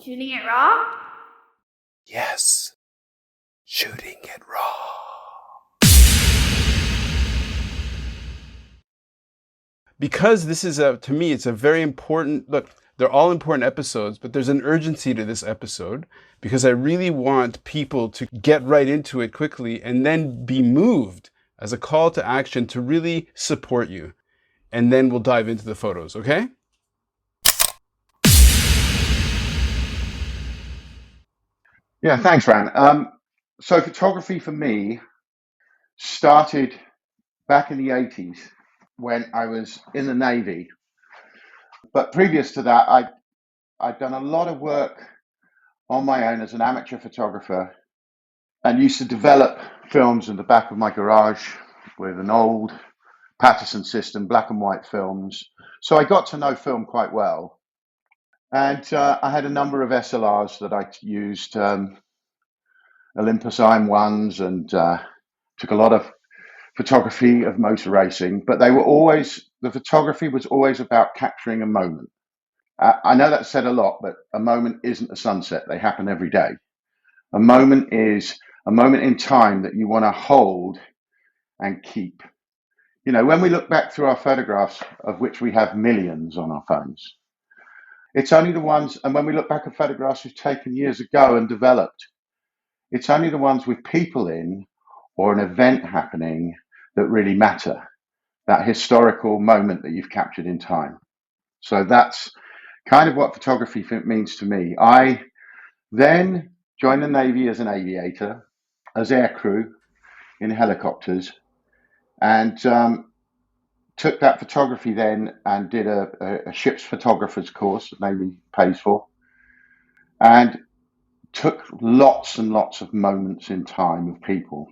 Shooting it raw? Yes. Shooting it raw. Because this is to me, it's a very important, look, they're all important episodes, but there's an urgency to this episode because I really want people to get right into it quickly and then be moved as a call to action to really support you. And then we'll dive into the photos, okay? Yeah, thanks, Ran. So photography for me started back in the 80s when I was in the Navy. But previous to that, I'd done a lot of work on my own as an amateur photographer and used to develop films in the back of my garage with an old Patterson system, black and white films. So I got to know film quite well. And I had a number of SLRs that I used, Olympus IM1s, and took a lot of photography of motor racing, but the photography was always about capturing a moment. I know that said a lot, but a moment isn't a sunset. They happen every day. A moment is a moment in time that you want to hold and keep. You know, when we look back through our photographs, of which we have millions on our phones, it's only the ones, and when we look back at photographs we've taken years ago and developed, it's only the ones with people in or an event happening that really matter, that historical moment that you've captured in time. So that's kind of what photography means to me. I then joined the Navy as an aviator, as aircrew in helicopters, and took that photography then and did a ship's photographer's course that Navy pays for, and took lots and lots of moments in time of people.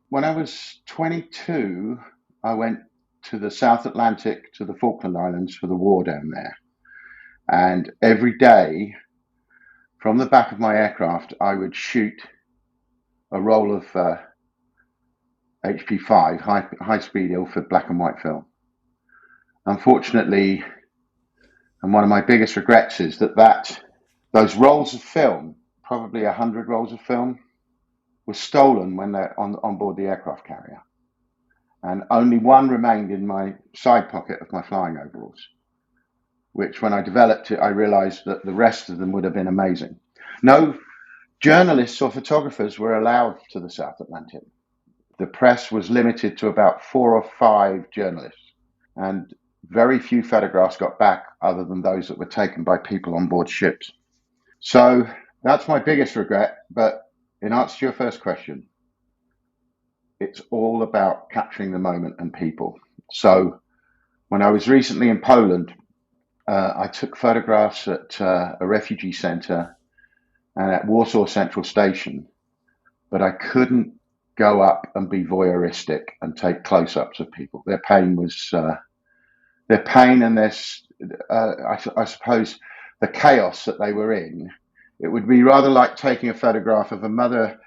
When I was 22, I went to the South Atlantic, to the Falkland Islands for the war down there. And every day from the back of my aircraft, I would shoot a roll of HP5, high-speed Ilford black and white film. Unfortunately, and one of my biggest regrets is that those rolls of film, probably 100 rolls of film, were stolen when they're on board the aircraft carrier. And only one remained in my side pocket of my flying overalls, which when I developed it, I realized that the rest of them would have been amazing. No journalists or photographers were allowed to the South Atlantic. The press was limited to about 4 or 5 journalists, and very few photographs got back other than those that were taken by people on board ships. So that's my biggest regret. But in answer to your first question, it's all about capturing the moment and people. So when I was recently in Poland, I took photographs at a refugee center and at Warsaw Central Station, but I couldn't go up and be voyeuristic and take close-ups of people. Their pain and I suppose the chaos that they were in. It would be rather like taking a photograph of a mother,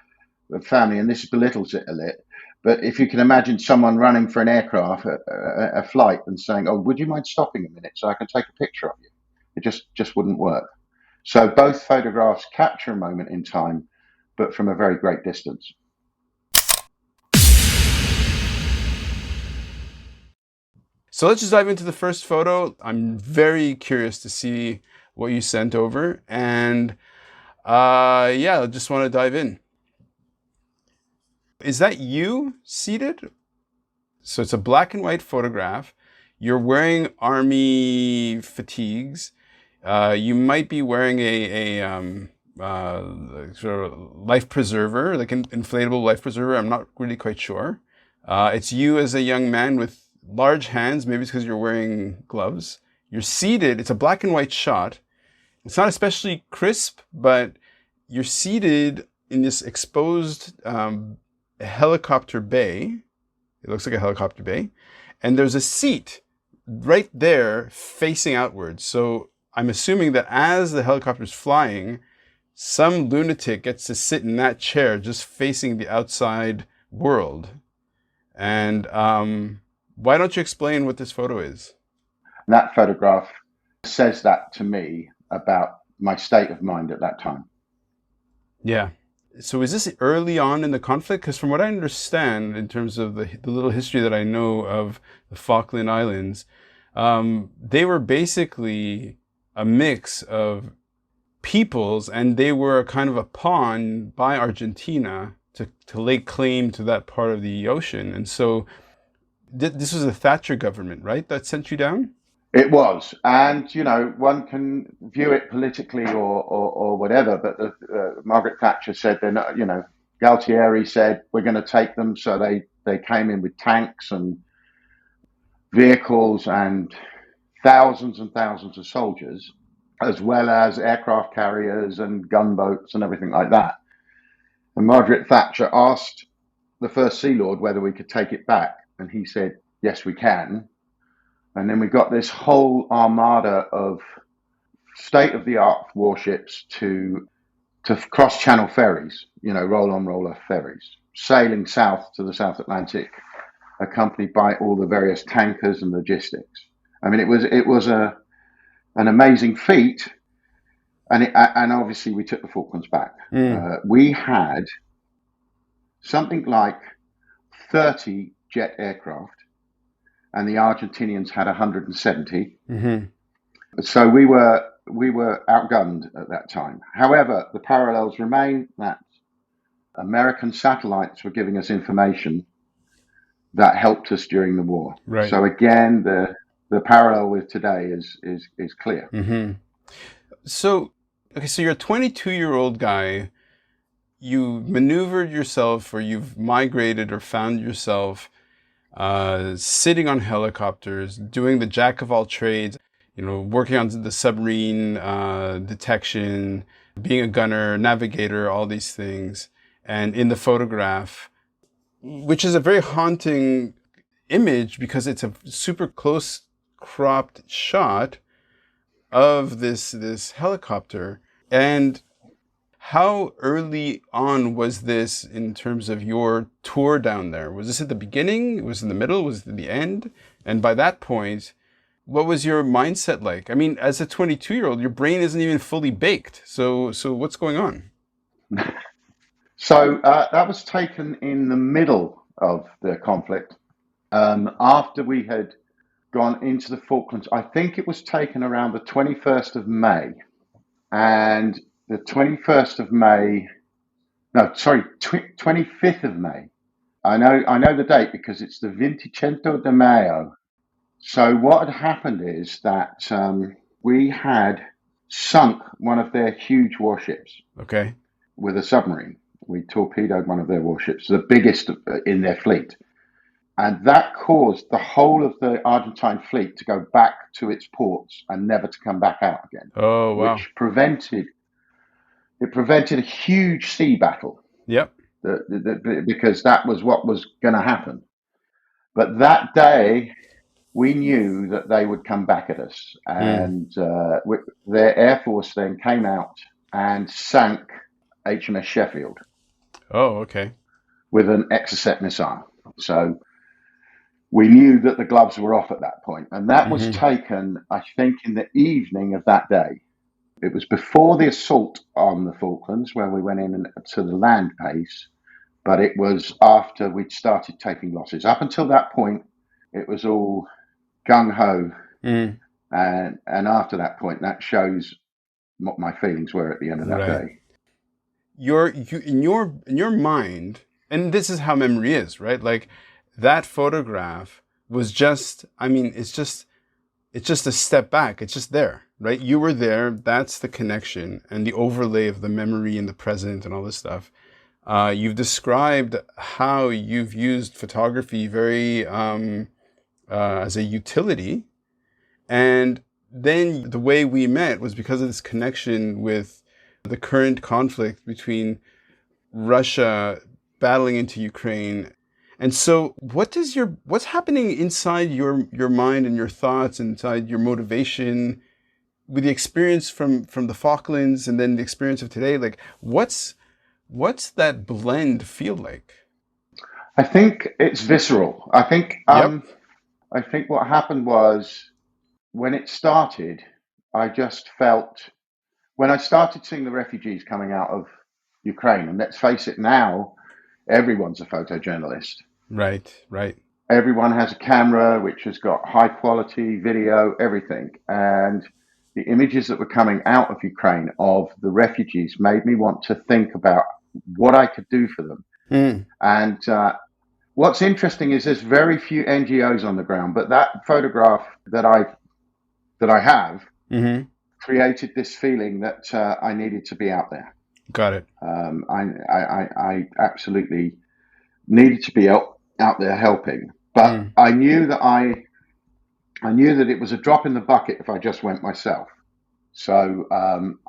a family, and this belittles it a little. But if you can imagine someone running for an aircraft, a flight, and saying, "Oh, would you mind stopping a minute so I can take a picture of you?" It just wouldn't work. So both photographs capture a moment in time, but from a very great distance. So let's just dive into the first photo. I'm very curious to see what you sent over. And yeah, I just want to dive in. Is that you seated? So it's a black and white photograph. You're wearing army fatigues. You might be wearing a sort of life preserver, like an inflatable life preserver. I'm not really quite sure. It's you as a young man with large hands. Maybe it's because you're wearing gloves. You're seated. It's a black and white shot. It's not especially crisp, but you're seated in this exposed helicopter bay. It looks like a helicopter bay. And there's a seat right there facing outwards. So I'm assuming that as the helicopter's flying, some lunatic gets to sit in that chair just facing the outside world. And why don't you explain what this photo is? That photograph says that to me about my state of mind at that time. Yeah. So is this early on in the conflict? Because from what I understand, in terms of the little history that I know of the Falkland Islands, they were basically a mix of peoples, and they were kind of a pawn by Argentina to lay claim to that part of the ocean. And so this was a Thatcher government, right, that sent you down? It was, and one can view it politically or whatever. But Margaret Thatcher said they're not. Galtieri said we're going to take them, so they came in with tanks and vehicles and thousands and thousands of soldiers, as well as aircraft carriers and gunboats and everything like that. And Margaret Thatcher asked the First Sea Lord whether we could take it back, and he said, "Yes, we can." And then we got this whole armada of state-of-the-art warships to cross-channel ferries, roll-on, roll-off ferries, sailing south to the South Atlantic, accompanied by all the various tankers and logistics. I mean, it was an amazing feat, and obviously we took the Falklands back. We had something like 30 jet aircraft, and the Argentinians had 170. Mm-hmm. So we were outgunned at that time. However, the parallels remain that American satellites were giving us information that helped us during the war. Right. So again, the parallel with today is clear. Mm-hmm. So, okay, so you're a 22-year-old guy. You maneuvered yourself, or you've migrated or found yourself sitting on helicopters, doing the jack of all trades, working on the submarine detection, being a gunner, navigator, all these things. And in the photograph, which is a very haunting image because it's a super close cropped shot of this helicopter. And how early on was this in terms of your tour down there? Was this at the beginning? Was it in the middle? Was it at the end? And by that point, what was your mindset like? I mean, as a 22-year-old, your brain isn't even fully baked. So what's going on? So that was taken in the middle of the conflict. After we had gone into the Falklands, I think it was taken around the 21st of May. And the 21st of May, no, sorry, 25th of May. I know the date because it's the 25 de Mayo. So what had happened is that we had sunk one of their huge warships. Okay. With a submarine. We torpedoed one of their warships, the biggest in their fleet. And that caused the whole of the Argentine fleet to go back to its ports and never to come back out again. Oh, wow. Which prevented a huge sea battle. Yep. Because that was what was going to happen. But that day, we knew that they would come back at us. And their Air Force then came out and sank HMS Sheffield. Oh, okay. With an Exocet missile. So we knew that the gloves were off at that point. And that was taken, I think, in the evening of that day. It was before the assault on the Falklands, where we went in to the land base, but it was after we'd started taking losses. Up until that point, it was all gung-ho. And after that point, that shows what my feelings were at the end of that day. In your mind, and this is how memory is, right? Like that photograph was just, I mean, it's just a step back. It's just there, right? You were there. That's the connection and the overlay of the memory and the present and all this stuff. You've described how you've used photography very as a utility, and then the way we met was because of this connection with the current conflict between Russia battling into Ukraine. And so what's happening inside your mind and your thoughts, inside your motivation with the experience from the Falklands and then the experience of today? Like what's that blend feel like? I think it's visceral. I think what happened was when it started, I just felt when I started seeing the refugees coming out of Ukraine, and let's face it, now everyone's a photojournalist. Right, right. Everyone has a camera which has got high quality video, everything. And the images that were coming out of Ukraine of the refugees made me want to think about what I could do for them. Mm. And what's interesting is there's very few NGOs on the ground, but that photograph that I have Mm-hmm. created this feeling that I needed to be out there. Got it. I absolutely needed to be out there helping, but Mm. I knew that it was a drop in the bucket if I just went myself. So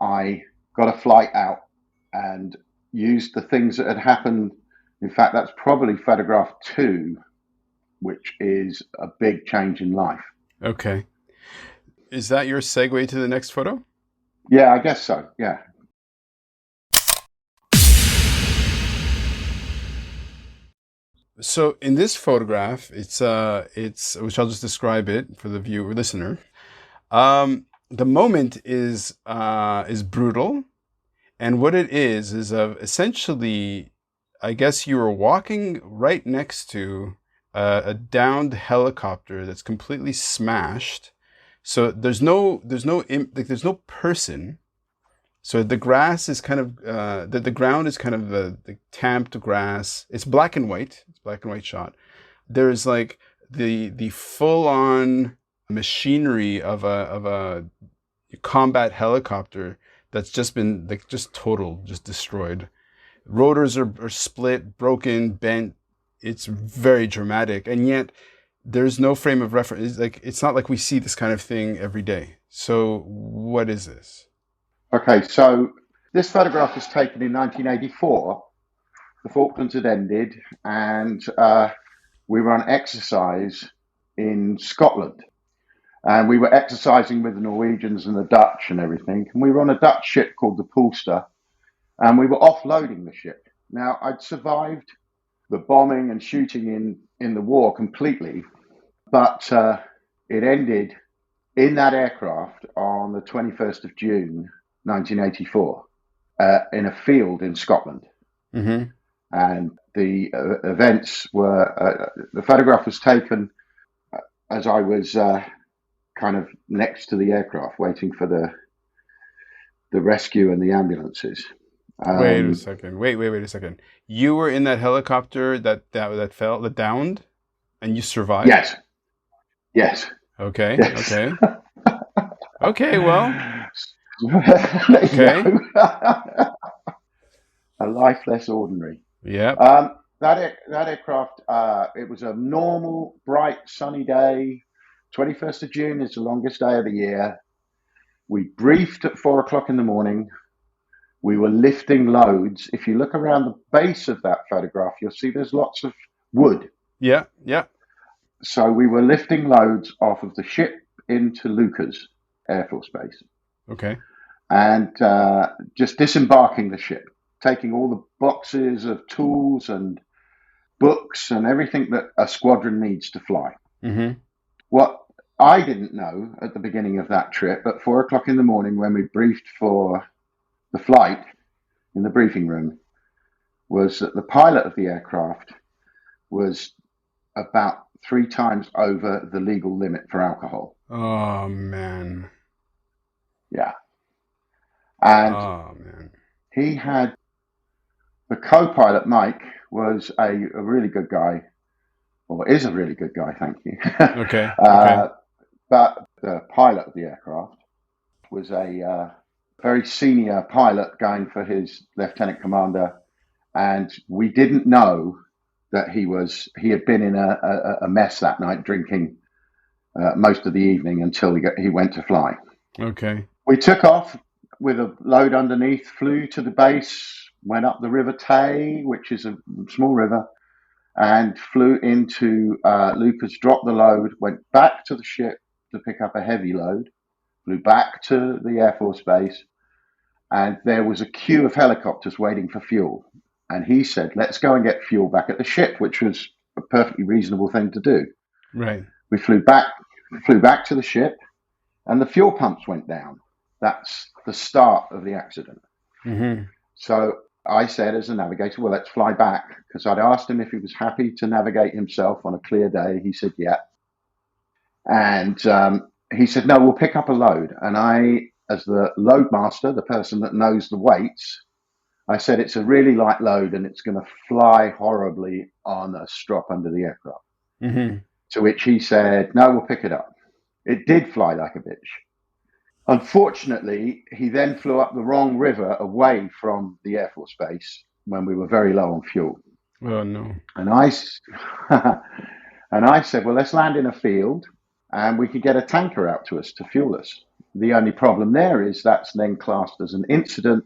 I got a flight out and used the things that had happened. In fact, that's probably photograph 2, which is a big change in life. Okay. Is that your segue to the next photo? Yeah, I guess so. Yeah. So in this photograph, it's which I'll just describe it for the viewer listener. The moment is brutal, and what it is essentially, I guess you were walking right next to a downed helicopter that's completely smashed. So there's no person. So the grass is kind of the ground is kind of the tamped grass. It's black and white. It's black and white shot. There's like the full on machinery of a combat helicopter that's just been like just total, just destroyed. Rotors are split, broken, bent. It's very dramatic, and yet there's no frame of reference. It's not like we see this kind of thing every day. So what is this? Okay, so this photograph was taken in 1984. The Falklands had ended, and we were on exercise in Scotland. And we were exercising with the Norwegians and the Dutch and everything. And we were on a Dutch ship called the Poolster, and we were offloading the ship. Now, I'd survived the bombing and shooting in the war completely, but it ended in that aircraft on the 21st of June, 1984, in a field in Scotland. Mm-hmm. And the events were, the photograph was taken as I was kind of next to the aircraft waiting for the rescue and the ambulances. Wait a second. Wait a second. You were in that helicopter that fell, that downed, and you survived? Yes. Yes. Okay. Yes. Okay. Okay. Well. Okay. Okay. A life less ordinary. Yeah. That aircraft, it was a normal, bright, sunny day. 21st of June is the longest day of the year. We briefed at 4 o'clock in the morning. We were lifting loads. If you look around the base of that photograph, you'll see there's lots of wood. Yeah. Yeah. So we were lifting loads off of the ship into Lucas Air Force Base. Okay. And just disembarking the ship, taking all the boxes of tools and books and everything that a squadron needs to fly. Mm-hmm. What I didn't know at the beginning of that trip, at 4 o'clock in the morning when we briefed for the flight in the briefing room, was that the pilot of the aircraft was about 3 times over the legal limit for alcohol. Oh, man. Yeah. And oh, man. He had, the co-pilot, Mike, was a really good guy, or is a really good guy, thank you. Okay. Okay. But the pilot of the aircraft was a very senior pilot going for his lieutenant commander, and we didn't know that he had been in a mess that night, drinking most of the evening until he went to fly. Okay. We took off with a load underneath, flew to the base, went up the River Tay, which is a small river, and flew into Lucas, dropped the load, went back to the ship to pick up a heavy load, flew back to the Air Force Base, and there was a queue of helicopters waiting for fuel. And he said, let's go and get fuel back at the ship, which was a perfectly reasonable thing to do. Right. We flew back to the ship, and the fuel pumps went down. That's the start of the accident. Mm-hmm. So I said, as a navigator, well, let's fly back, because I'd asked him if he was happy to navigate himself on a clear day. He said, yeah. And he said, no, we'll pick up a load. And I, as the load master, the person that knows the weights, I said, it's a really light load and it's going to fly horribly on a strop under the aircraft. Mm-hmm. To which he said, no, we'll pick it up. It did fly like a bitch. Unfortunately, he then flew up the wrong river away from the Air Force Base when we were very low on fuel. Oh, no. And I, and I said, well, let's land in a field and we could get a tanker out to us to fuel us. The only problem there is that's then classed as an incident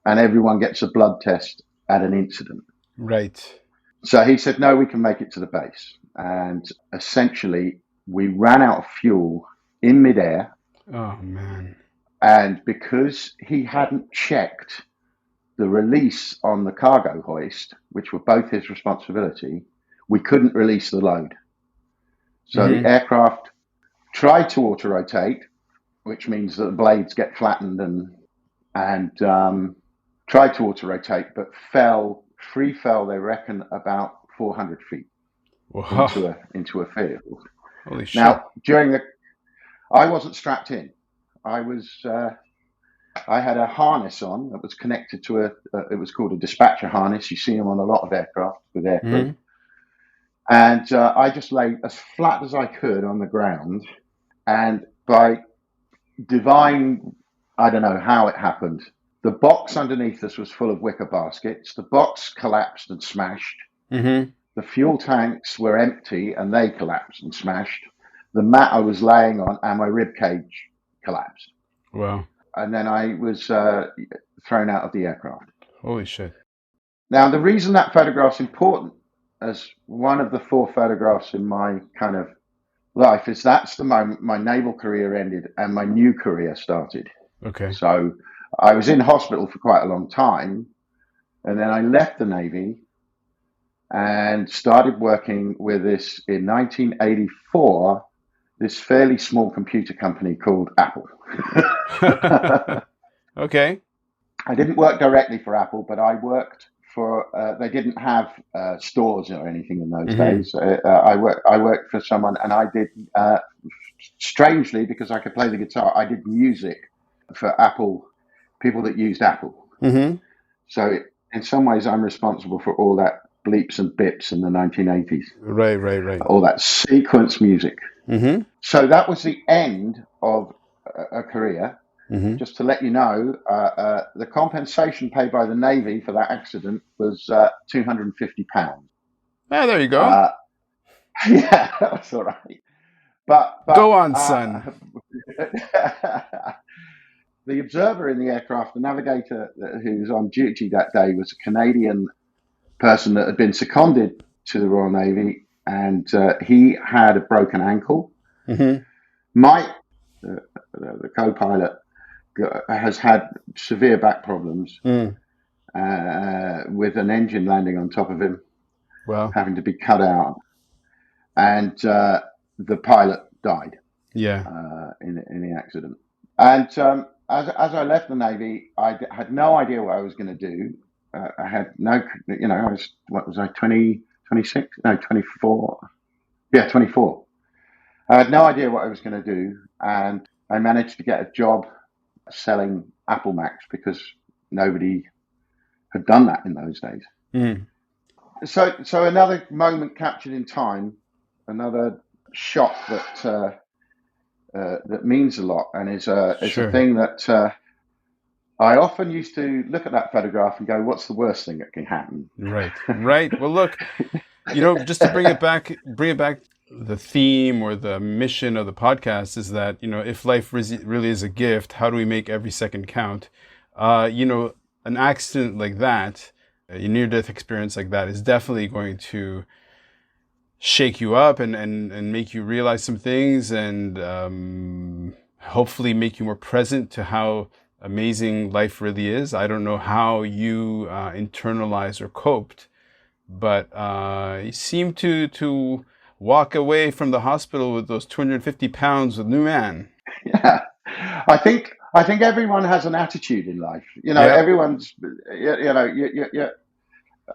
and everyone gets a blood test at an incident. Right. So he said, no, we can make it to the base. And essentially, we ran out of fuel in midair. Oh, man. And because he hadn't checked the release on the cargo hoist, which were both his responsibility, we couldn't release the load. So the aircraft tried to auto-rotate, which means that the blades get flattened and tried to auto-rotate, but free fell, they reckon, about 400 feet into a field. Holy shit. Now, I wasn't strapped in. I had a harness on that was connected to it was called a dispatcher harness. You see them on a lot of aircraft with aircrew. And I just lay as flat as I could on the ground. And by divine, I don't know how it happened, the box underneath us was full of wicker baskets. The box collapsed and smashed. Mm-hmm. The fuel tanks were empty and they collapsed and smashed. The mat I was laying on and my rib cage collapsed. Wow. And then I was thrown out of the aircraft. Holy shit. Now, the reason that photograph's important as one of the 4 photographs in my kind of life is that's the moment my naval career ended and my new career started. Okay. So I was in hospital for quite a long time. And then I left the Navy and started working with this in 1984, this fairly small computer company called Apple. Okay. I didn't work directly for Apple, but I worked for, they didn't have stores or anything in those days. I worked for someone and I did, strangely, because I could play the guitar, I did music for Apple, people that used Apple. Mm-hmm. So in some ways, I'm responsible for all that bleeps and bips in the 1980s. Right. All that sequence music. Mm-hmm. So that was the end of a career. Mm-hmm. Just to let you know, the compensation paid by the Navy for that accident was £250. Ah, there you go. Yeah, that was all right. But go on, son. The observer in the aircraft, the navigator who was on duty that day, was a Canadian person that had been seconded to the Royal Navy, and he had a broken ankle. Mm-hmm. Mike, the co-pilot, has had severe back problems with an engine landing on top of him, having to be cut out, and the pilot died. Yeah, in the accident. And as I left the Navy, I had no idea what I was going to do. I had no, I was, what was I, 26? No, 24. Yeah, 24. I had no idea what I was going to do. And I managed to get a job selling Apple Macs because nobody had done that in those days. Mm. So another moment captured in time, another shot that means a lot and is a thing that I often used to look at that photograph and go, what's the worst thing that can happen? Right. Well, look, just to bring it back, the theme or the mission of the podcast is that, if life really is a gift, how do we make every second count? An accident like that, a near-death experience like that is definitely going to shake you up and make you realize some things and hopefully make you more present to how amazing life really is. I don't know how you internalized or coped, but you seem to walk away from the hospital with those 250 pounds of new man. Yeah, I think I think everyone has an attitude in life. Yep. Everyone's,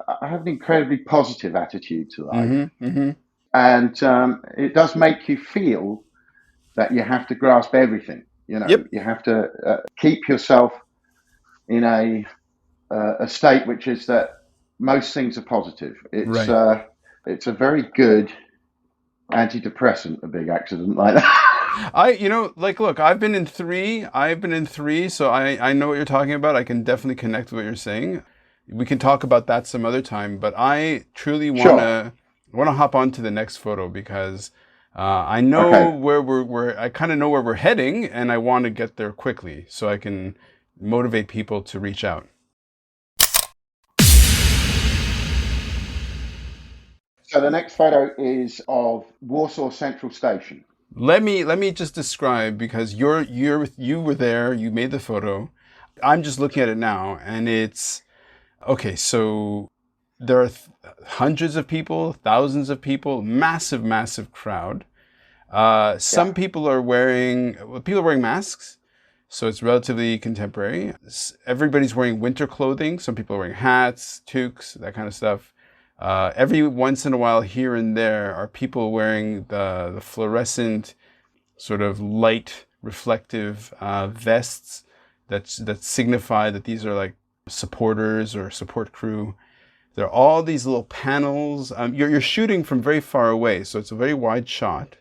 I have an incredibly positive attitude to life. Mm-hmm. Mm-hmm. And it does make you feel that you have to grasp everything. Yep. You have to keep yourself in a state which is that most things are positive. Right. It's a very good antidepressant, a big accident like that. Like, look, I've been in three, so I know what you're talking about. I can definitely connect with what you're saying. We can talk about that some other time, but I truly Sure. want to hop on to the next photo because I know Okay. where I kind of know where we're heading, and I want to get there quickly so I can motivate people to reach out. So the next photo is of Warsaw Central Station. Let me just describe because you were there, you made the photo. I'm just looking at it now, and it's okay. So there are hundreds of people, thousands of people, massive, massive crowd. Yeah. Some people are wearing masks, so it's relatively contemporary. Everybody's wearing winter clothing. Some people are wearing hats, toques, that kind of stuff. Every once in a while, here and there, are people wearing the fluorescent, sort of light, reflective vests that signify that these are like supporters or support crew. There are all these little panels. You're shooting from very far away, so it's a very wide shot.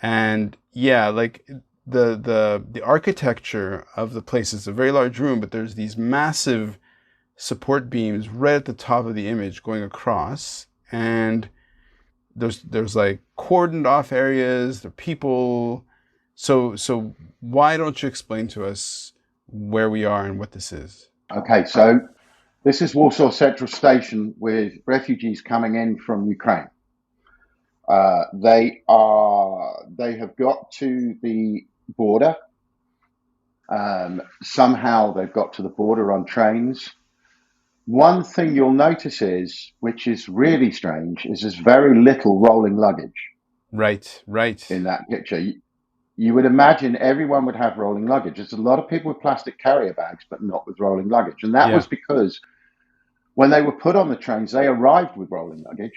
And yeah, like the architecture of the place is a very large room, but there's these massive support beams right at the top of the image going across, and there's like cordoned off areas, there are people. So why don't you explain to us where we are and what this is? Okay. So this is Warsaw Central Station with refugees coming in from Ukraine. They have got to the border. Somehow they've got to the border on trains. One thing you'll notice is, which is really strange, is there's very little rolling luggage Right, in right. that picture. You would imagine everyone would have rolling luggage. There's a lot of people with plastic carrier bags, but not with rolling luggage. And that Yeah. was because when they were put on the trains, they arrived with rolling luggage,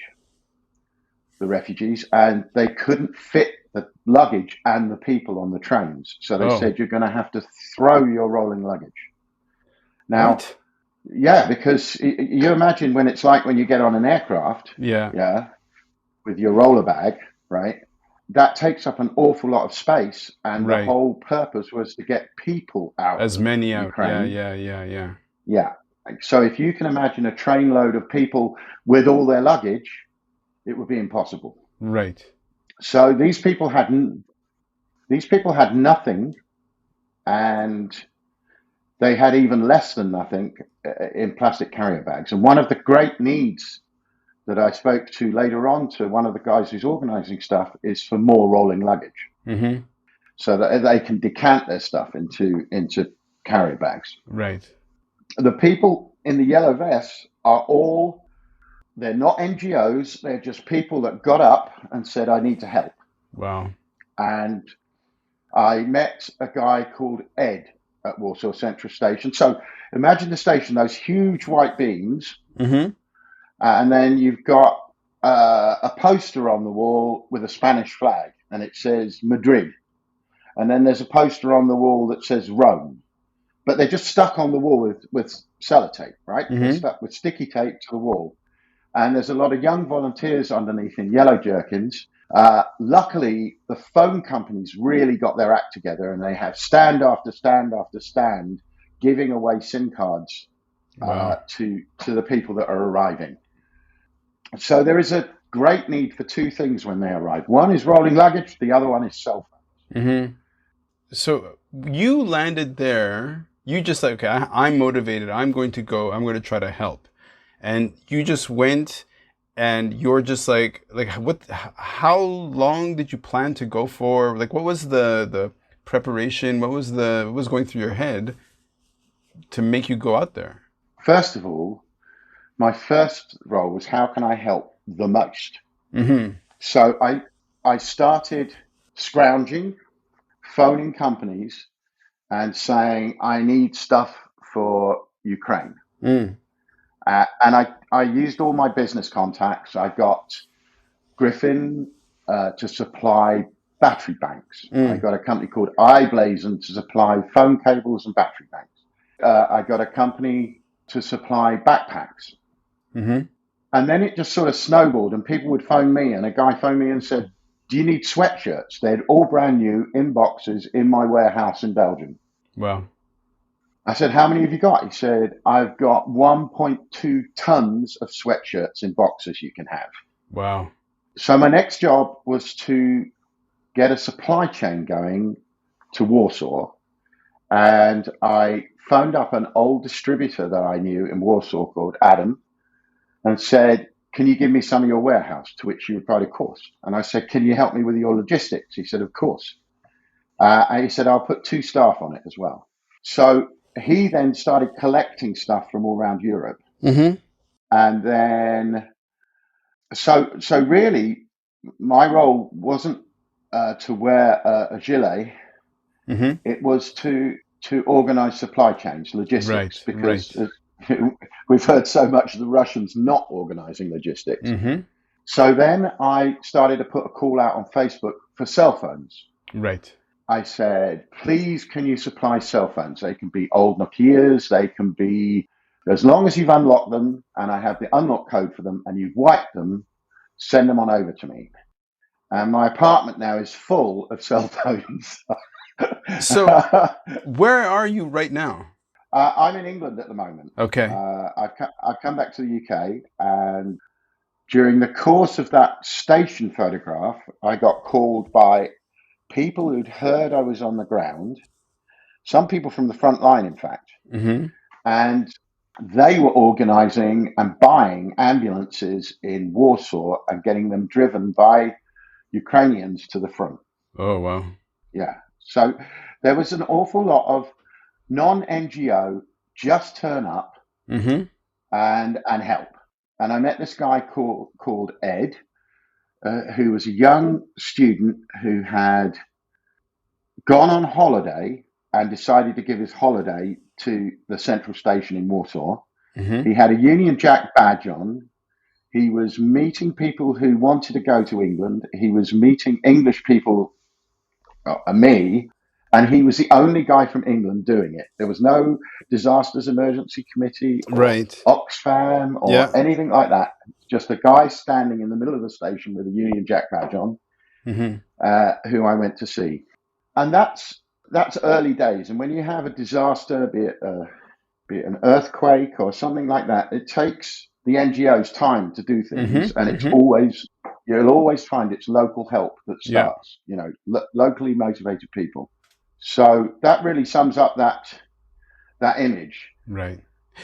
the refugees, and they couldn't fit the luggage and the people on the trains. So they Oh, said, you're going to have to throw your rolling luggage. Now, what? yeah, because you imagine when it's like when you get on an aircraft, Yeah. yeah, with your roller bag, right? That takes up an awful lot of space. And the Right. whole purpose was to get people out As of many out. Yeah, Ukraine. yeah, yeah, yeah. Yeah. So if you can imagine a trainload of people with all their luggage, it would be impossible. Right. So these people had nothing, and they had even less than nothing in plastic carrier bags. And one of the great needs that I spoke to later on to one of the guys who's organizing stuff is for more rolling luggage Mm-hmm. so that they can decant their stuff into carrier bags. Right. The people in the yellow vests are all, they're not NGOs, they're just people that got up and said, I need to help. Wow. And I met a guy called Ed at Warsaw Central Station. So imagine the station, those huge white beams, Mm-hmm. and then you've got a poster on the wall with a Spanish flag, and it says Madrid. And then there's a poster on the wall that says Rome. But they're just stuck on the wall with sellotape, right? They're Mm-hmm. stuck with sticky tape to the wall. And there's a lot of young volunteers underneath in yellow jerkins. Luckily, the phone companies really got their act together, and they have stand after stand after stand giving away SIM cards Wow. to the people that are arriving. So there is a great need for two things when they arrive. One is rolling luggage, the other one is cell phones. Mm-hmm. So you landed there. You just like, okay, I'm motivated. I'm going to go. I'm going to try to help. And you just went, and you're just like what? How long did you plan to go for? Like, what was the preparation? What was going through your head to make you go out there? First of all, my first role was how can I help the most? Mm-hmm. So I started scrounging, phoning companies, and saying, I need stuff for Ukraine. Mm. And I used all my business contacts. I got Griffin to supply battery banks. I Mm. got a company called iBlazon to supply phone cables and battery banks. I got a company to supply backpacks. Mm-hmm. And then it just sort of snowballed, and people would phone me, and a guy phoned me and said, do you need sweatshirts? They're all brand new in boxes in my warehouse in Belgium. Wow. I said, how many have you got? He said, I've got 1.2 tons of sweatshirts in boxes you can have. Wow. So my next job was to get a supply chain going to Warsaw. And I phoned up an old distributor that I knew in Warsaw called Adam and said, can you give me some of your warehouse? To which he replied, of course. And I said, can you help me with your logistics? He said, of course. And he said, I'll put 2 staff on it as well. So he then started collecting stuff from all around Europe. Mm-hmm. And then, so really, my role wasn't to wear a gilet. Mm-hmm. It was to organize supply chains, logistics, Right. because Right. we've heard so much of the Russians not organizing logistics. Mm-hmm. So then I started to put a call out on Facebook for cell phones. Right. I said, please, can you supply cell phones? They can be old Nokias. They can be, as long as you've unlocked them and I have the unlock code for them and you've wiped them, send them on over to me. And my apartment now is full of cell phones. So, where are you right now? I'm in England at the moment. Okay. I've come back to the UK, and during the course of that station photograph, I got called by people who'd heard I was on the ground, some people from the front line, in fact, Mm-hmm. and they were organising and buying ambulances in Warsaw and getting them driven by Ukrainians to the front. Oh, wow. Yeah. So there was an awful lot of non-NGO just turn up Mm-hmm. and help. And I met this guy called Ed, who was a young student who had gone on holiday and decided to give his holiday to the central station in Warsaw. Mm-hmm. He had a Union Jack badge on. He was meeting people who wanted to go to England. He was meeting English people, me, and he was the only guy from England doing it. There was no Disasters Emergency Committee or Right. Oxfam or Yeah. anything like that. Just a guy standing in the middle of the station with a Union Jack badge on, Mm-hmm. who I went to see. And that's early days. And when you have a disaster, be it an earthquake or something like that, it takes the NGOs time to do things, Mm-hmm. and Mm-hmm. you'll always find it's local help that Yeah. starts. Locally motivated people. So that really sums up that image. Right.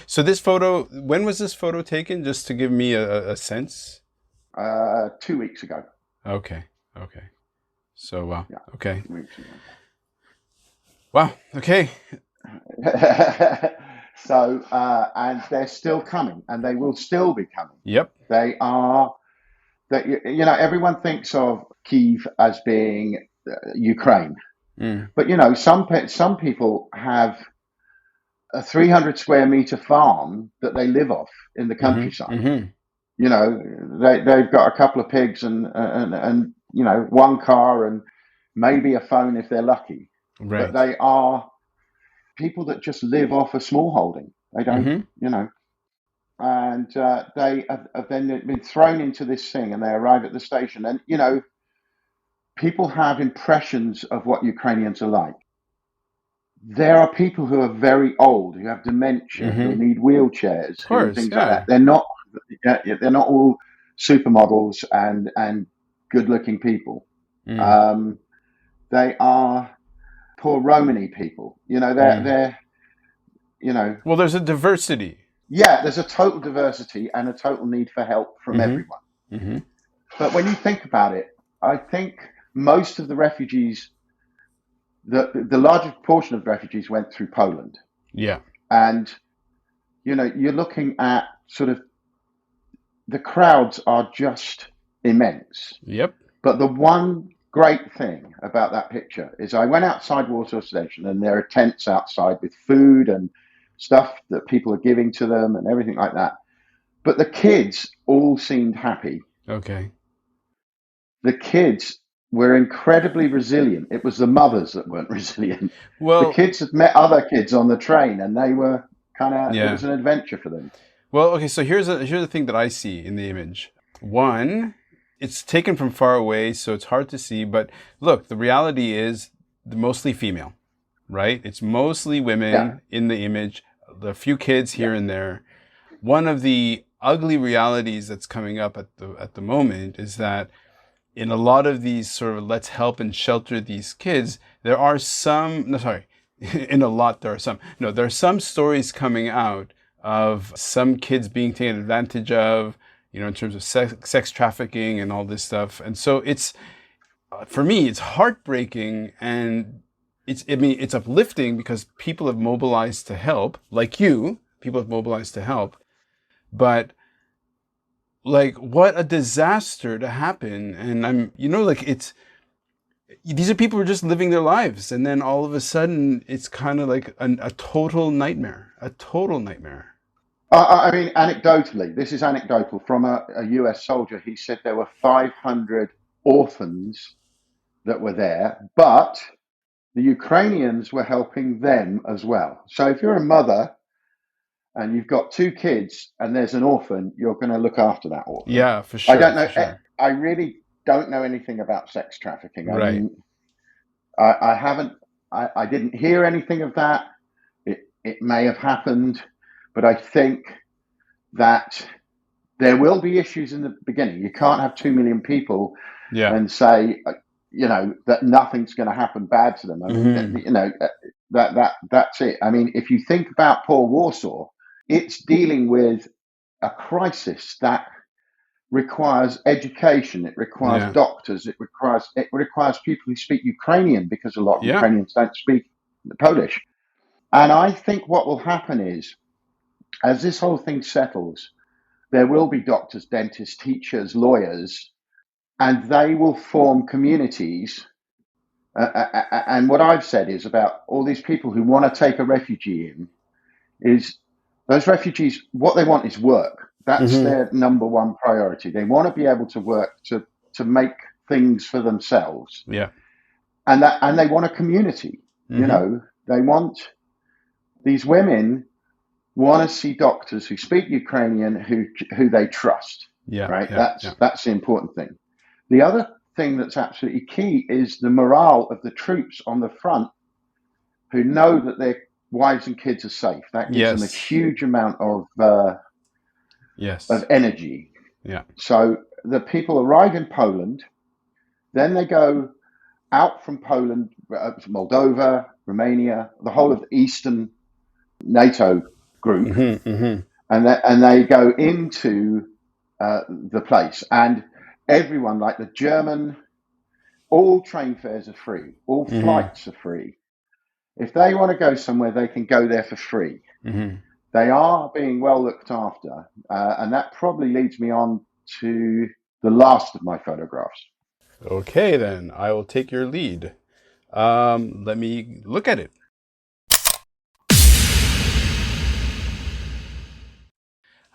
So this photo, when was this photo taken? Just to give me a sense. 2 weeks ago. Okay. Okay. So, Yeah, okay. 2 weeks ago. Wow. Okay. So, and they're still coming, and they will still be coming. Yep. They are, that everyone thinks of Kyiv as being Ukraine, Mm. but some people have a 300 square meter farm that they live off in the Mm-hmm. countryside. Mm-hmm. They've got a couple of pigs and one car and maybe a phone if they're lucky. But Right. they are people that just live off a small holding. They don't, Mm-hmm. and they have then been thrown into this thing, and they arrive at the station, and people have impressions of what Ukrainians are like. There are people who are very old, who have dementia, who Mm-hmm. need wheelchairs, Of who course. things like that. Yeah. They're not all supermodels and good-looking people. Mm. They are poor Romany people. Mm. They're Well, there's a diversity. yeah. There's a total diversity and a total need for help from Mm-hmm. everyone. Mm-hmm. But when you think about it, I think most of the refugees, the largest portion of the refugees went through Poland. Yeah. And, you're looking at sort of the crowds are just immense. Yep. But the one great thing about that picture is I went outside Warsaw Station and there are tents outside with food and stuff that people are giving to them and everything like that. But the kids all seemed happy. Okay. The kids were incredibly resilient. It was the mothers that weren't resilient. The Well, kids had met other kids on the train and they were it yeah. was an adventure for them. Well, okay, so here's the thing that I see in the image. One, it's taken from far away, so it's hard to see, but look, the reality is mostly female, right? It's mostly Yeah, women in the image, a few kids yeah, here and there. One of the ugly realities that's coming up at the moment is that in a lot of these sort of let's help and shelter these kids, there are some, no, sorry, in a lot there are some, no, there are some stories coming out of some kids being taken advantage of, in terms of sex trafficking and all this stuff. And so it's, for me, it's heartbreaking and it's uplifting because people have mobilized to help, like you, people have mobilized to help. But like, what a disaster to happen. And these are people who are just living their lives. And then all of a sudden, it's kind of like a total nightmare, a total nightmare. I mean, anecdotally, this is anecdotal from a US soldier. He said there were 500 orphans that were there, but the Ukrainians were helping them as well. So if you're a mother and you've got two kids and there's an orphan, you're going to look after that orphan. Yeah, for I sure, don't for know. sure. I really don't know anything about sex trafficking. I Right. mean, I haven't. I didn't hear anything of that. It may have happened, but I think that there will be issues in the beginning. You can't have 2 million people Yeah. and say, that nothing's going to happen bad to them. I mean, Hmm. that's it. I mean, if you think about poor Warsaw, it's dealing with a crisis that requires education. It requires Yeah. doctors. It requires people who speak Ukrainian because a lot of Yeah. Ukrainians don't speak Polish. And I think what will happen is, as this whole thing settles, there will be doctors, dentists, teachers, lawyers, and they will form communities. And what I've said is about all these people who want to take a refugee in is those refugees, what they want is work. That's Hmm. their number one priority. They want to be able to work to make things for themselves, Yeah. and they want a community. Hmm. They want these women want to see doctors who speak Ukrainian who they trust. Yeah. Right. Yeah. That's Yeah. that's the important thing. The other thing that's absolutely key is the morale of the troops on the front who know that their wives and kids are safe. That gives them a Yes. huge amount of Yes. energy. Yeah. So the people arrive in Poland, then they go out from Poland to Moldova, Romania, the whole of the Eastern NATO group, Hmm. Hmm. and they go into the place. And everyone, like the German, all train fares are free, all Hmm. flights are free. If they want to go somewhere, they can go there for free. Hmm. They are being well looked after, and that probably leads me on to the last of my photographs. Okay, then I will take your lead. Let me look at it.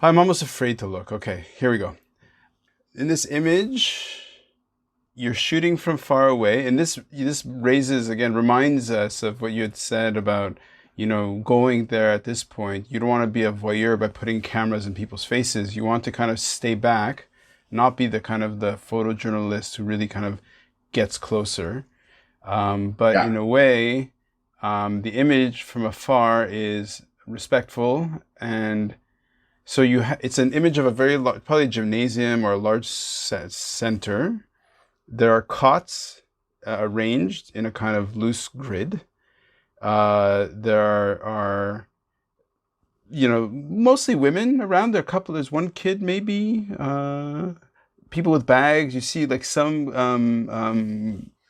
I'm almost afraid to look. Okay, here we go. In this image, you're shooting from far away, and this reminds us of what you had said about, going there at this point. You don't want to be a voyeur by putting cameras in people's faces. You want to kind of stay back, not be the kind of the photojournalist who really kind of gets closer. But Yeah, in a way, the image from afar is respectful, and so it's an image of a very large, probably a gymnasium or a large center. There are cots arranged in a kind of loose grid. There are, mostly women around. There's one kid maybe. People with bags. You see like some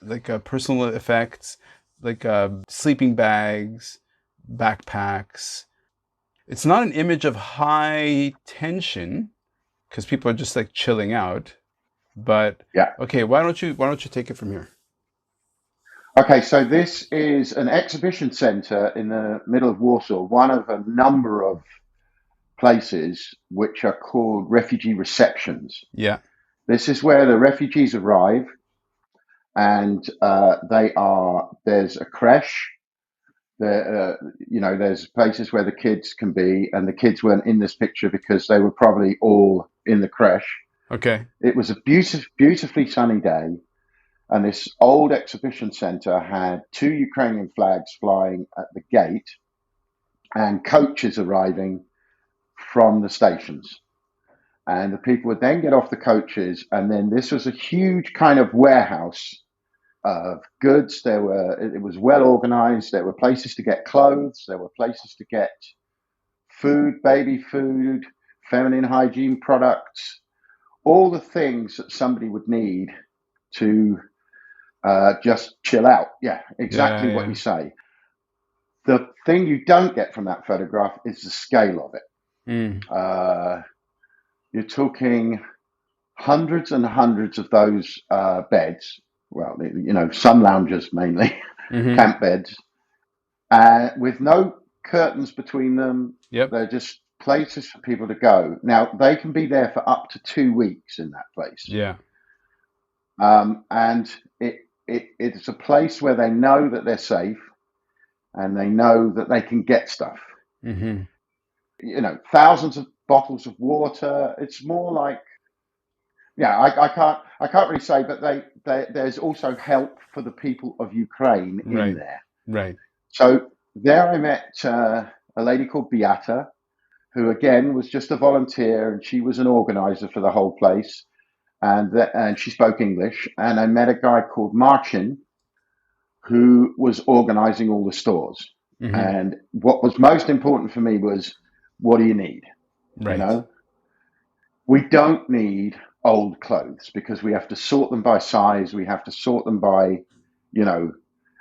like personal effects, like sleeping bags, backpacks. It's not an image of high tension because people are just like chilling out. But yeah. okay, why don't you take it from here? Okay, so this is an exhibition centre in the middle of Warsaw, one of a number of places which are called refugee receptions. Yeah. This is where the refugees arrive, and there's a creche. There's places where the kids can be, and the kids weren't in this picture because they were probably all in the creche. Okay. It was a beautifully sunny day, and this old exhibition centre had two Ukrainian flags flying at the gate and coaches arriving from the stations. And the people would then get off the coaches, and then this was a huge kind of warehouse of goods. It was well organized. There were places to get clothes. There were places to get food, baby food, feminine hygiene products, all the things that somebody would need to just chill out. Yeah, Yeah. exactly what Yeah. you say. The thing you don't get from that photograph is the scale of it. Mm. You're talking hundreds and hundreds of those beds. Well, some loungers mainly, Mm-hmm. camp beds, with no curtains between them. Yep. They're just places for people to go. Now, they can be there for up to 2 weeks in that place. Yeah. And it's a place where they know that they're safe and they know that they can get stuff. Mm-hmm. Thousands of bottles of water. It's more like, yeah, I can't really say, but there's also help for the people of Ukraine in Right. there. Right. So there I met a lady called Beata, who again was just a volunteer, and she was an organizer for the whole place, and she spoke English. And I met a guy called Marcin, who was organizing all the stores. Mm-hmm. And what was most important for me was, what do you need? You Right. know, we don't need old clothes because we have to sort them by size. We have to sort them by, you know,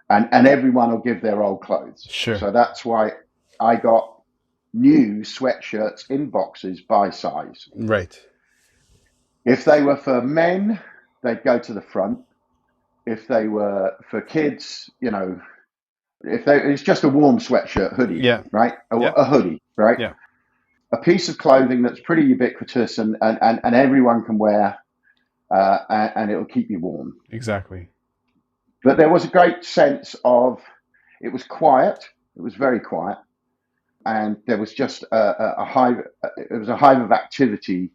and everyone will give their old clothes. Sure. So that's why I got new sweatshirts in boxes by size. Right. If they were for men, they'd go to the front. If they were for kids, it's just a warm sweatshirt, hoodie, Yeah. right? Yeah. A hoodie, right? Yeah. A piece of clothing that's pretty ubiquitous and everyone can wear, and it'll keep you warm. Exactly. But there was a great sense of, it was quiet. It was very quiet. And there was just a hive. It was a hive of activity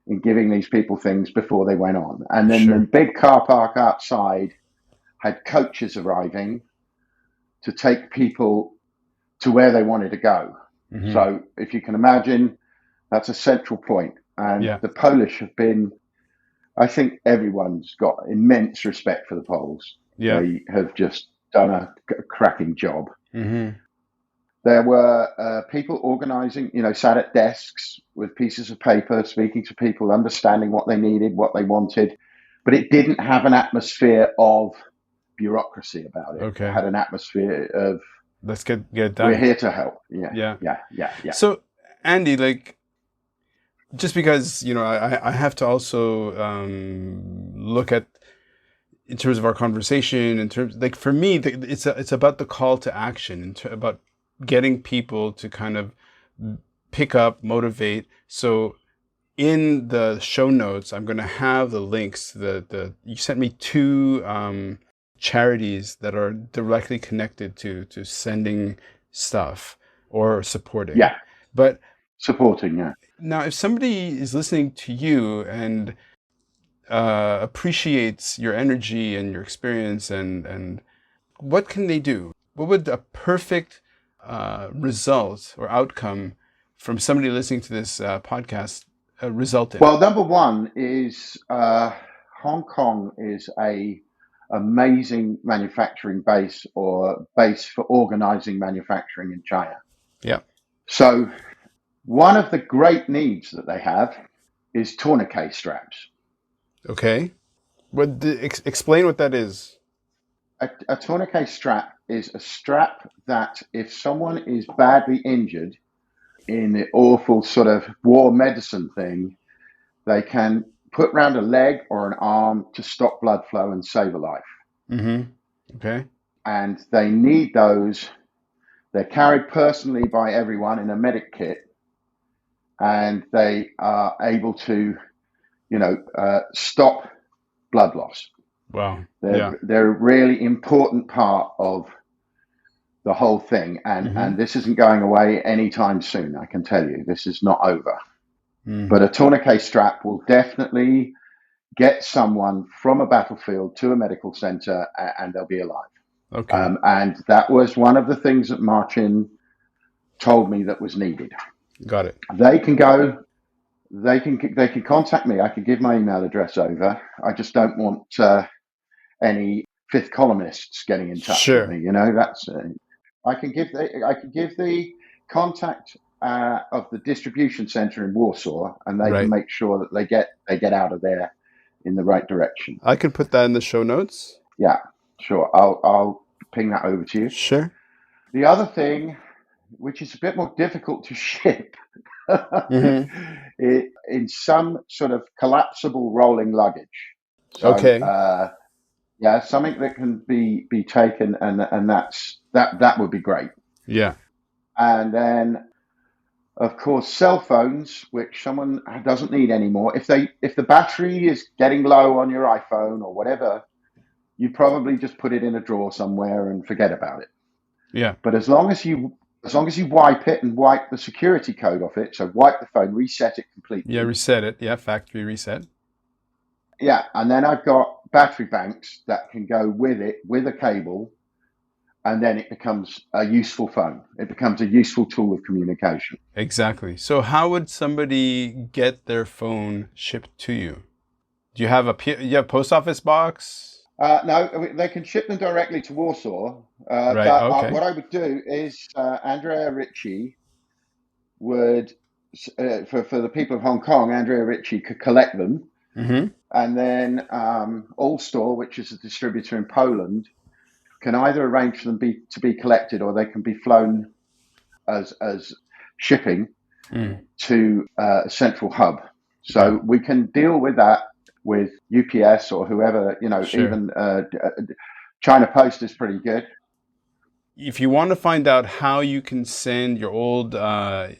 in giving these people things before they went on. And then the Sure. big car park outside had coaches arriving to take people to where they wanted to go. Mm-hmm. So if you can imagine, that's a central point. And Yeah. the Polish have been, I think everyone's got immense respect for the Poles. Yeah. They have just done a cracking job. Mm-hmm. There were people organizing, sat at desks with pieces of paper, speaking to people, understanding what they needed, what they wanted. But it didn't have an atmosphere of bureaucracy about it. Okay. It had an atmosphere of, Let's get it done. we're here to help. Yeah. Yeah. So, Andy, like, just because I have to also look at, in terms of our conversation, in terms, like, for me, it's about the call to action, about getting people to kind of pick up, motivate. So in the show notes, I'm going to have the links. You sent me two charities that are directly connected to sending stuff or supporting. Yeah. But supporting, yeah. Now, if somebody is listening to you and appreciates your energy and your experience, and what can they do? What would a perfect result or outcome from somebody listening to this podcast result in? Well, number one is Hong Kong is a amazing manufacturing base, or base for organizing manufacturing in China. Yeah. So one of the great needs that they have is tourniquet straps. Okay. Explain what that is. A tourniquet strap is a strap that, if someone is badly injured in the awful sort of war medicine thing, they can put round a leg or an arm to stop blood flow and save a life. Mm-hmm. Okay. and they need those. They're carried personally by everyone in a medic kit, and they are able to, stop blood loss. Wow. Yeah. They're a really important part of the whole thing, and this isn't going away anytime soon. I can tell you, this is not over. But a tourniquet strap will definitely get someone from a battlefield to a medical center, and they'll be alive. Okay. And that was one of the things that Martin told me that was needed. Got it. They can go. They can contact me. I can give my email address over. I just don't want any fifth columnists getting in touch with Sure. me. That's I can give the contact of the distribution center in Warsaw, and they Right. can make sure that they get out of there in the right direction. I can put that in the show notes. Yeah, sure. I'll ping that over to you. Sure. The other thing, which is a bit more difficult to ship, in some sort of collapsible rolling luggage. So, Okay. yeah, something that can be taken, and that would be great. Yeah. And then, of course, cell phones, which someone doesn't need anymore. If the battery is getting low on your iPhone or whatever, you probably just put it in a drawer somewhere and forget about it. Yeah. But as long as you wipe it and wipe the security code off it, so wipe the phone, reset it completely. Yeah, reset it. Yeah, factory reset. Yeah, and then I've got battery banks that can go with it, with a cable, and then it becomes a useful phone. It becomes a useful tool of communication. Exactly. So how would somebody get their phone shipped to you? Do you have a post office box? No, they can ship them directly to Warsaw. Right, But okay. what I would do is Andrea Ritchie would, for the people of Hong Kong, Andrea Ritchie could collect them. And then Allstore, which is a distributor in Poland, can either arrange for them to be collected, or they can be flown as shipping to a central hub. So we can deal with that with UPS or whoever, Sure. even China Post is pretty good. If you want to find out how you can send your old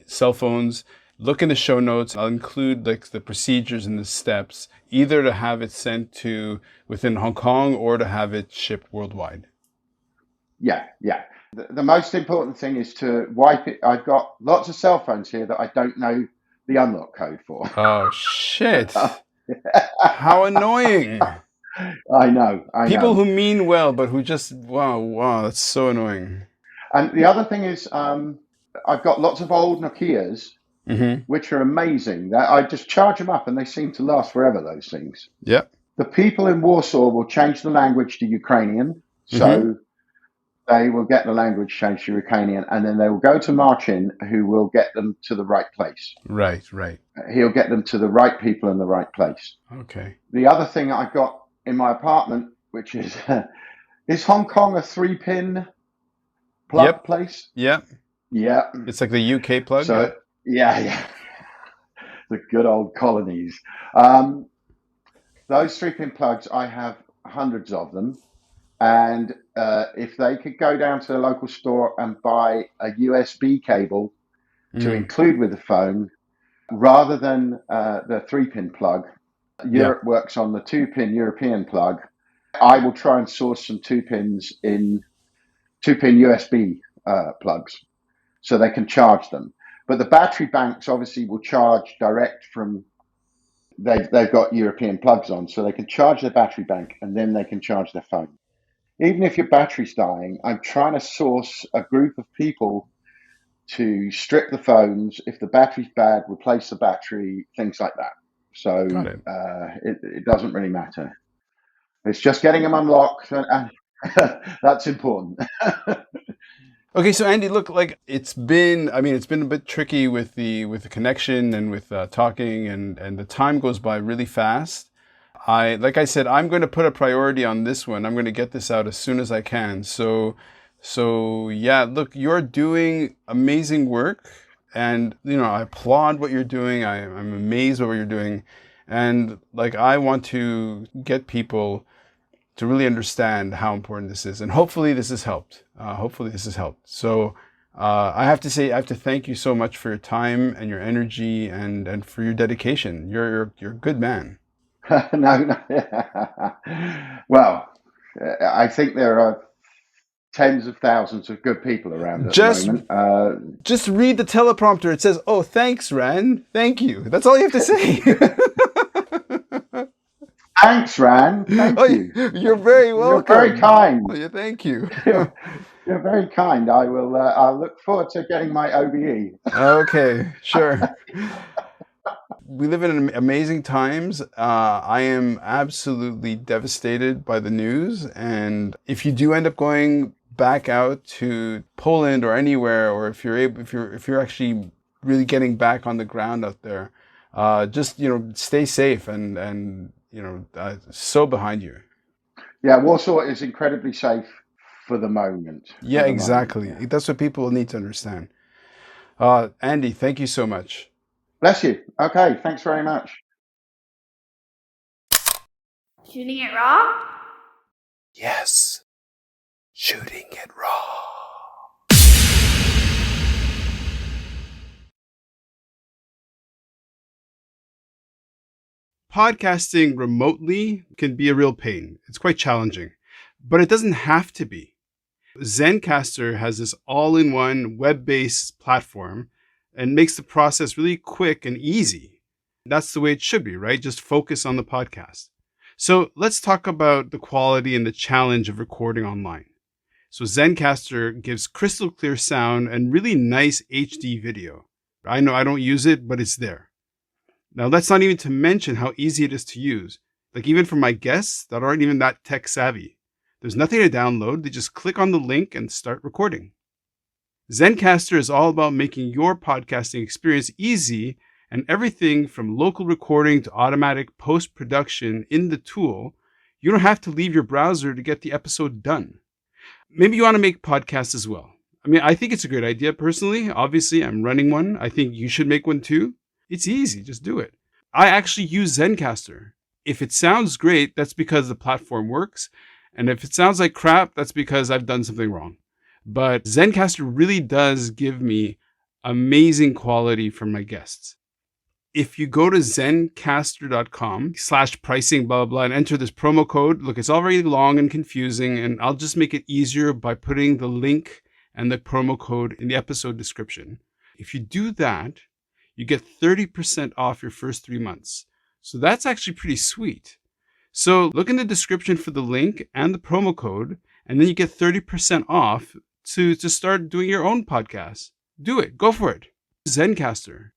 cell phones, look in the show notes. I'll include like the procedures and the steps, either to have it sent to within Hong Kong or to have it shipped worldwide. Yeah. The most important thing is to wipe it. I've got lots of cell phones here that I don't know the unlock code for. Oh, shit. How annoying. I know. People who mean well, but who just, wow, that's so annoying. And the other thing is, I've got lots of old Nokias, which are amazing. I just charge them up and they seem to last forever, those things. Yep. The people in Warsaw will change the language to Ukrainian. So they will get the language changed to Ukrainian, and then they will go to Martin, who will get them to the right place. Right. He'll get them to the right people in the right place. Okay. The other thing I've got in my apartment, which is Hong Kong a 3-pin plug place? Yep. Yeah. It's like the UK plug? So, yeah. The good old colonies. Those 3-pin plugs, I have hundreds of them. And if they could go down to the local store and buy a USB cable to include with the phone, rather than the 3-pin plug, Europe works on the 2-pin European plug. I will try and source some 2-pin USB plugs so they can charge them. But the battery banks obviously will charge direct from, they've got European plugs on, so they can charge their battery bank and then they can charge their phone. Even if your battery's dying, I'm trying to source a group of people to strip the phones. If the battery's bad, replace the battery, things like that. So it doesn't really matter. It's just getting them unlocked, and that's important. Okay, so Andy, look, like it's been a bit tricky with the connection and with talking, and the time goes by really fast. Like I said, I'm going to put a priority on this one. I'm going to get this out as soon as I can. So yeah, look, you're doing amazing work, and I applaud what you're doing. I'm amazed at what you're doing, and like I want to get people to really understand how important this is. And hopefully this has helped. So I have to say, I have to thank you so much for your time and your energy and for your dedication. You're a good man. No. Well, I think there are tens of thousands of good people around at the Just moment. Just read the teleprompter. It says, "Oh, thanks, Ran. Thank you." That's all you have to say. Thanks, Ran. Thank you. You're very welcome. You're very kind. Oh, yeah, thank you. You're very kind. I will. I'll look forward to getting my OBE. Okay, sure. We live in amazing times. I am absolutely devastated by the news, and if you do end up going back out to Poland or anywhere, or if you're actually really getting back on the ground out there, just stay safe and so behind you. Yeah, Warsaw is incredibly safe for the moment. Yeah, exactly. Yeah. That's what people need to understand. Andy, thank you so much. Bless you. Okay, thanks very much. Shooting it raw? Yes. Shooting it raw. Podcasting remotely can be a real pain. It's quite challenging, but it doesn't have to be. Zencastr has this all-in-one web-based platform and makes the process really quick and easy. That's the way it should be, right? Just focus on the podcast. So let's talk about the quality and the challenge of recording online. So Zencastr gives crystal clear sound and really nice HD video. I know I don't use it, but it's there. Now, that's not even to mention how easy it is to use. Like even for my guests that aren't even that tech savvy. There's nothing to download. They just click on the link and start recording. Zencastr is all about making your podcasting experience easy, and everything from local recording to automatic post-production in the tool. You don't have to leave your browser to get the episode done. Maybe you want to make podcasts as well. I mean, I think it's a great idea personally. Obviously, I'm running one. I think you should make one too. It's easy. Just do it. I actually use Zencastr. If it sounds great, that's because the platform works. And if it sounds like crap, that's because I've done something wrong. But Zencastr really does give me amazing quality for my guests. If you go to zencastr.com/pricing, blah, blah, blah, and enter this promo code, look, it's already long and confusing, and I'll just make it easier by putting the link and the promo code in the episode description. If you do that, you get 30% off your first 3 months. So that's actually pretty sweet. So look in the description for the link and the promo code, and then you get 30% off to start doing your own podcast. Do it. Go for it. Zencastr.